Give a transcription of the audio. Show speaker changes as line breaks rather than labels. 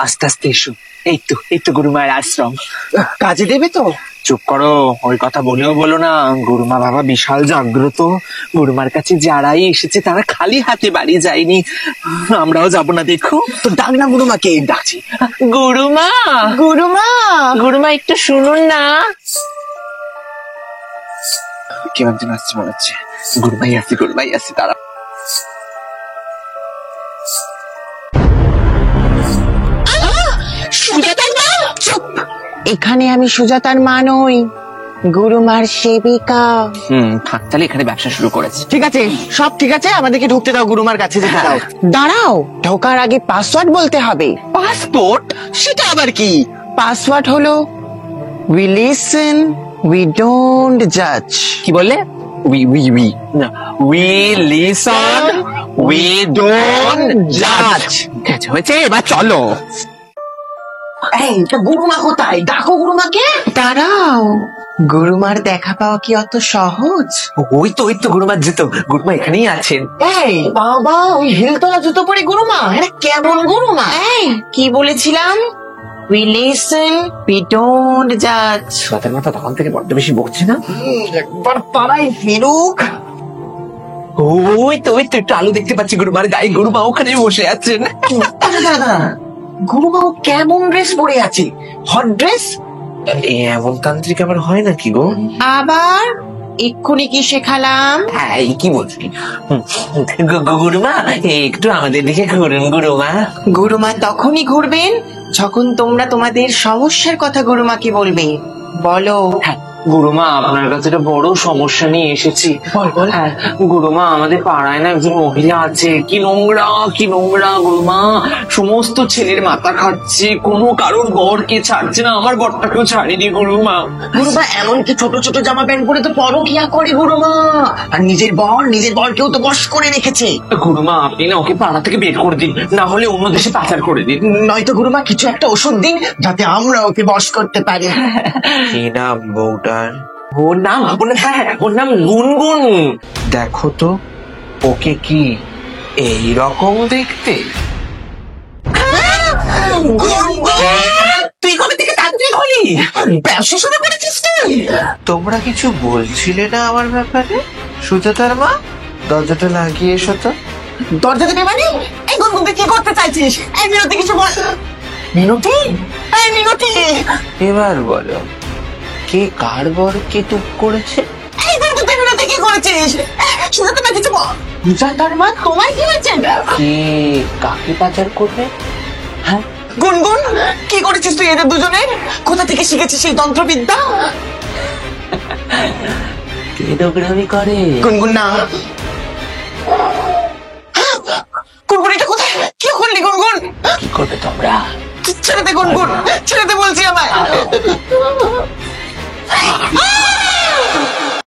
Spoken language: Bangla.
আস্তে আস্তে এসো। এই তো গুরুমায়ের আশ্রম।
কাজে দেবে তো?
চুপ করো, ওই কথা বলেও বলো না। গুরুমা বাবা বিশাল জাগ্রত। গুরুমার কাছে যারাই এসেছে তারা খালি হাতে বাড়ি যায়নি। আমরাও যাবো না, দেখো।
তো ডাক না গুরুমাকে। ডাকছি।
গুরুমা,
গুরুমা,
গুরুমা একটু শুনুন না। কেউ একজন আসছে মনে হচ্ছে। গুরুমাই আসছে তারা।
এখানে আমি সুজাতার মা নই, গুরুমার সেবিকা।
থাক, তাহলে এখানে ব্যবসা শুরু করেছে।
ঠিক আছে, সব ঠিক আছে, আমাদেরকে ঢুকতে দাও, গুরুমার কাছে যেতে দাও।
দাঁড়াও, ঢোকার আগে পাসওয়ার্ড বলতে হবে।
পাসপোর্ট? সেটা আবার কি?
পাসওয়ার্ড হলো উই লিসেন, উই ডোন্ট জাজ।
কি বললে? উই লিসন, উই ডোন্ট জাজ। হয়েছে, এবার চলো।
এই গুরুমা কোথায়? ডাকো গুরুমাকে।
দাঁড়াও, গুরুমার দেখা পাওয়া কি অত সহজ?
ওই তো গুরুমা যেত। গুরুমা এখানেই আছেন।
এই বাবা, ওই হিলতলা জুতো পরে গুরুমা? এটা কেমন গুরুমা?
এই কি বলেছিলাম? উই লিসেন, উই ডোন্ট জাজ।
সাথের মাথা তখন থেকে বড্ড বেশি বকছে না?
একবার পাড়ায় ফিরুক।
ওই তো একটু আলো দেখতে পাচ্ছি গুরুমার গায়ে। গুরুমা ওখানে বসে আছেন।
গুরুমা কেমন ড্রেস পরে আছে? Hot dress?
এমন তান্ত্রিক আবার হয় নাকি গো?
আবার এক্ষুনি কি শেখালাম?
হ্যাঁ, কি বলছি? গুরুমা একটু আমাদের দিকে ঘুরুন। গুরুমা
গুরুমা তখনই ঘুরবেন যখন তোমরা তোমাদের সমস্যার কথা গুরুমাকে বলবে। বলো।
গুরুমা, আপনার কাছে একটা বড় সমস্যা নিয়ে এসেছি। হ্যাঁ গুরুমা, আমাদের পাড়ায় না একজন মহিলা আছে। কি নোংরা গুরুমা। সমস্ত ছেলের মাথা খাচ্ছে, কোনো কারোর বরকে ছাড়ছে না। আমার বরটাকেও ছাড়েনি গুরুমা।
গুরুমা এমনকি ছোট ছোট জামা প্যান্ট পরে তো পরকিয়া করে গুরুমা। আর নিজের বরকেও তো বশ করে রেখেছে।
গুরুমা, আপনি না ওকে পাড়া থেকে বের করে দিন, না হলে অন্য দেশে পাচার করে দিন।
নয়তো গুরুমা কিছু একটা ওষুধ দিন, যাতে আমরা ওকে বশ করতে পারি।
কি নাম বউটার?
ওর নাম গুনগুন।
দেখো তো, ওকে কি এই রকম দেখতে?
তুই কবে থেকে তান্ত্রিক হলি? ব্যবসা শুরু করেছিস তুই?
তোমরা কিছু বলছিলে না আমার ব্যাপারে? সুজাতার মা, দরজাটা লাগিয়ে এসো তো।
দরজা দেবে মানে? এই গুনগুনকে কি করতে চাইছিস? এই মিনতি কিছু বল। মিনতি? এই মিনতি!
এবার বলো, কে কার বরকে তুপ করেছে?
এই গুনগুন, তুই মিনতি কি করেছিস? সুজাতা মা কিছু বল। সুজাতার মা, তোমার কি হয়েছে?
কে কাকে পাচার করবে?
হ্যাঁ গুনগুন, কি করেছিস তুই এদের দুজনে? কোথা থেকে শিখেছিস এই তন্ত্রবিদ্যা?
কে ডোগরামি করে?
গুনগুন না। গুনগুন, এটা কোথায়? কি করলি গুনগুন?
কি করবে তোমরা?
ছেড়ে দে গুনগুন, ছেড়ে দে বলছি আমায়।